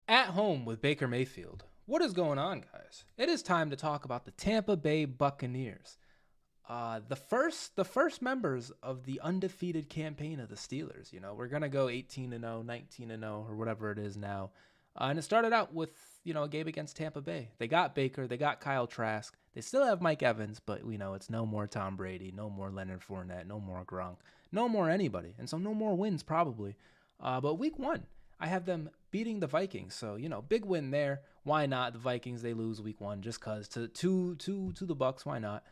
At home with Baker Mayfield. What is going on, guys? It is time to talk about the Tampa Bay Buccaneers. The first members of the undefeated campaign of the Steelers. You know, we're gonna go 18-0, 19-0, or whatever it is now. And it started out with a game against Tampa Bay. They got Baker, they got Kyle Trask, they still have Mike Evans, but it's no more Tom Brady, no more Leonard Fournette, no more Gronk, no more anybody, and so no more wins probably. But week one, I have them beating the Vikings, so big win there. Why not? The Vikings, they lose week one just cause to the Bucs. Why not?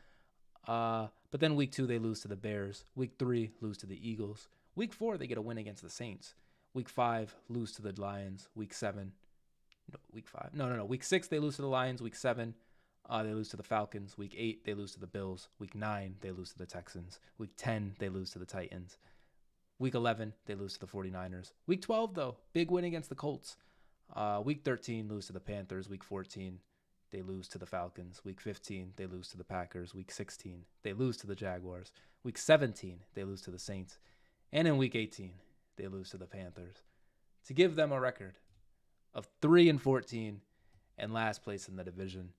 But then week two, they lose to the Bears. Week three, lose to the Eagles. Week four, they get a win against the Saints. Week five, lose to the Lions. Week seven, no, week five, no. Week six, they lose to the Lions. Week seven, they lose to the Falcons. Week eight, they lose to the Bills. Week nine, they lose to the Texans. Week 10, they lose to the Titans. Week 11, they lose to the 49ers. Week 12, though, big win against the Colts. Week 13, lose to the Panthers. Week 14, they lose to the Falcons. Week 15, they lose to the Packers. Week 16, they lose to the Jaguars. Week 17, they lose to the Saints. And in week 18, they lose to the Panthers. To give them a record of 3-14 and last place in the division.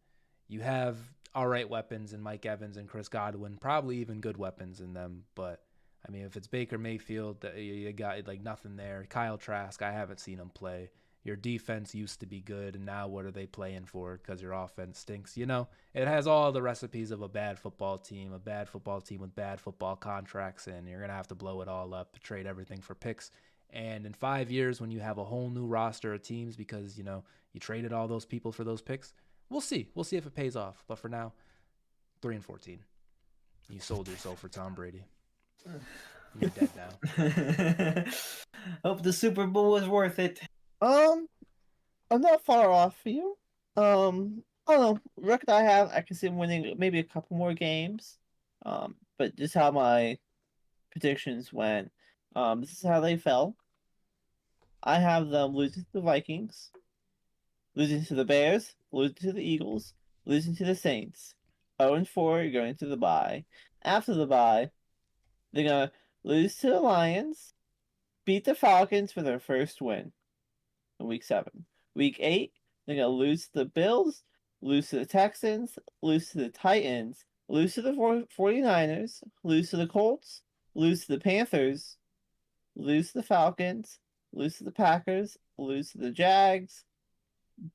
You have all right weapons in Mike Evans and Chris Godwin, probably even good weapons in them, but I mean, if it's Baker Mayfield, you got like nothing there. Kyle Trask, I haven't seen him play. Your defense used to be good, and now what are they playing for? Because your offense stinks. It has all the recipes of a bad football team with bad football contracts, and you're going to have to blow it all up, trade everything for picks. And in 5 years, when you have a whole new roster of teams because, you traded all those people for those picks, we'll see. We'll see if it pays off. But for now, 3-14. You sold your soul for Tom Brady. You're dead now. Hope the Super Bowl was worth it. I'm not far off you. I don't know. Record I have, I can see them winning maybe a couple more games. But just how my predictions went. This is how they fell. I have them losing to the Vikings, losing to the Bears, losing to the Eagles, losing to the Saints. 0-4 going to the bye. After the bye, they're gonna lose to the Lions, beat the Falcons for their first win in week 7. Week 8, they're gonna lose to the Bills, lose to the Texans, lose to the Titans, lose to the 49ers, lose to the Colts, lose to the Panthers, lose to the Falcons, lose to the Packers, lose to the Jags,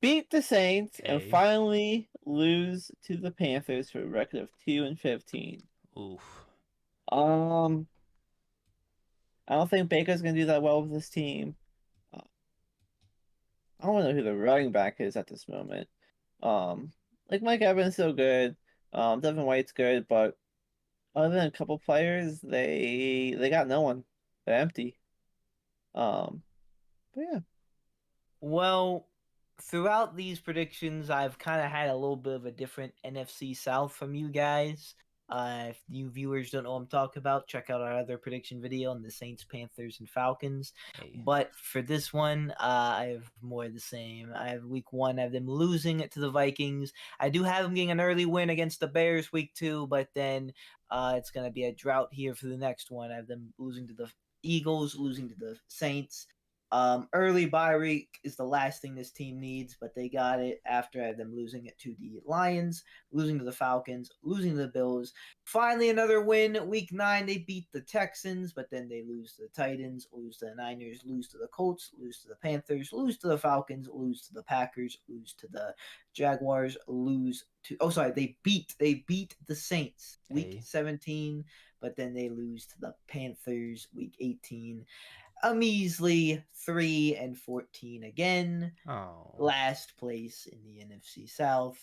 beat the Saints, and Okay. finally lose to the Panthers for a record of 2-15. Oof. I don't think Baker's gonna do that well with this team. I don't know who the running back is at this moment. Like Mike Evans is so good. Devin White's good, but other than a couple players, they got no one. They're empty. But yeah. Well, throughout these predictions, I've kind of had a little bit of a different NFC South from you guys. If you viewers don't know what I'm talking about, check out our other prediction video on the Saints, Panthers, and Falcons. Hey. But for this one, I have more of the same. I have week 1, I have them losing it to the Vikings. I do have them getting an early win against the Bears week 2, but then it's going to be a drought here for the next one. I have them losing to the Eagles, losing to the Saints. Early bye week is the last thing this team needs, but they got it after them losing it to the Lions, losing to the Falcons, losing to the Bills. Finally, another win. Week 9, they beat the Texans, but then they lose to the Titans, lose to the Niners, lose to the Colts, lose to the Panthers, lose to the Falcons, lose to the Packers, lose to the Jaguars, they beat the Saints week 17, but then they lose to the Panthers week 18. A measly 3-14 again. Oh. Last place in the NFC South.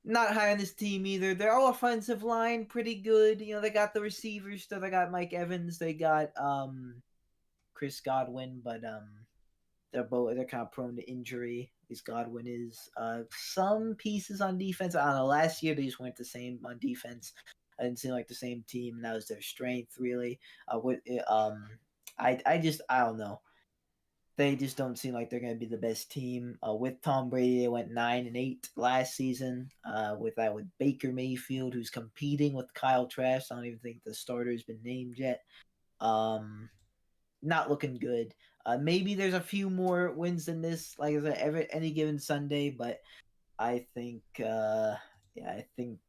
Not high on this team either. Their offensive line pretty good. They got the receivers still. They got Mike Evans. They got Chris Godwin, but they're kind of prone to injury. At least Godwin is. Some pieces on defense. I don't know. Last year they just weren't the same on defense. I didn't seem like the same team, and that was their strength really. I don't know. They just don't seem like they're going to be the best team. With Tom Brady, they went 9-8 last season. With Baker Mayfield, who's competing with Kyle Trask. I don't even think the starter's been named yet. Not looking good. Maybe there's a few more wins than this, like I said, any given Sunday, but I think, I think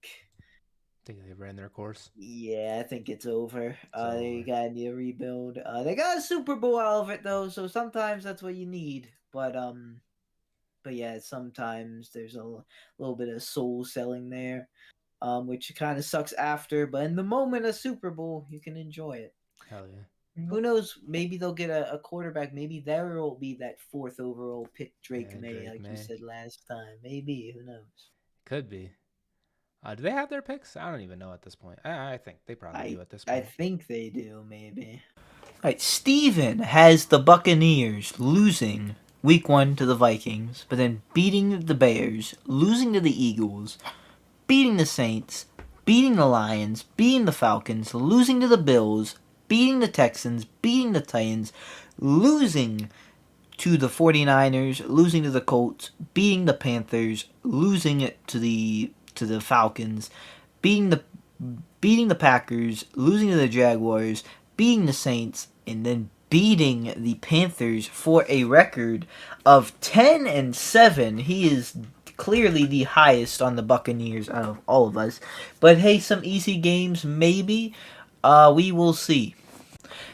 they ran their course. Yeah, I think it's over. They over. gotta need a rebuild. They got a Super Bowl out of it though, so sometimes that's what you need. But yeah, sometimes there's a little bit of soul selling there, which kind of sucks after. But in the moment of Super Bowl, you can enjoy it. Hell yeah. Who knows? Maybe they'll get a quarterback. Maybe there will be that 4th overall pick, Drake May, like you said last time. Maybe. Who knows? Could be. Do they have their picks? I don't even know at this point. I think they probably do at this point. I think they do, maybe. All right, Steven has the Buccaneers losing Week 1 to the Vikings, but then beating the Bears, losing to the Eagles, beating the Saints, beating the Lions, beating the Falcons, losing to the Bills, beating the Texans, beating the Titans, losing to the 49ers, losing to the Colts, beating the Panthers, losing to the Falcons, beating the Packers, losing to the Jaguars, beating the Saints, and then beating the Panthers for a record of 10-7. He is clearly the highest on the Buccaneers out of all of us. But hey, some easy games maybe. We will see.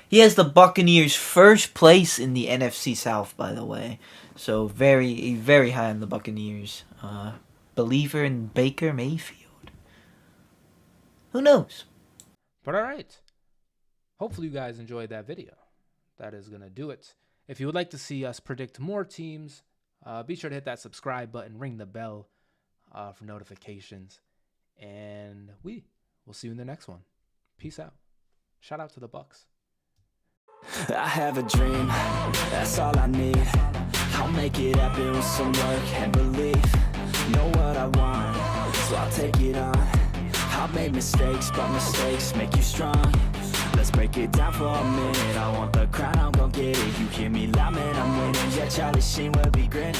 He has the Buccaneers first place in the NFC South, by the way. So very, very high on the Buccaneers. Believer in Baker Mayfield. Who knows? But all right. Hopefully you guys enjoyed that video. That is going to do it. If you would like to see us predict more teams, be sure to hit that subscribe button, ring the bell for notifications. And we will see you in the next one. Peace out. Shout out to the Bucs. I have a dream, that's all I need. I'll make it happen with some work and belief. Know what I want, so I'll take it on. I've made mistakes, but mistakes make you strong. Let's break it down for a minute. I want the crown, I'm gon' get it. You hear me loud, man, I'm winning. Yeah, Charlie Sheen will be grinning.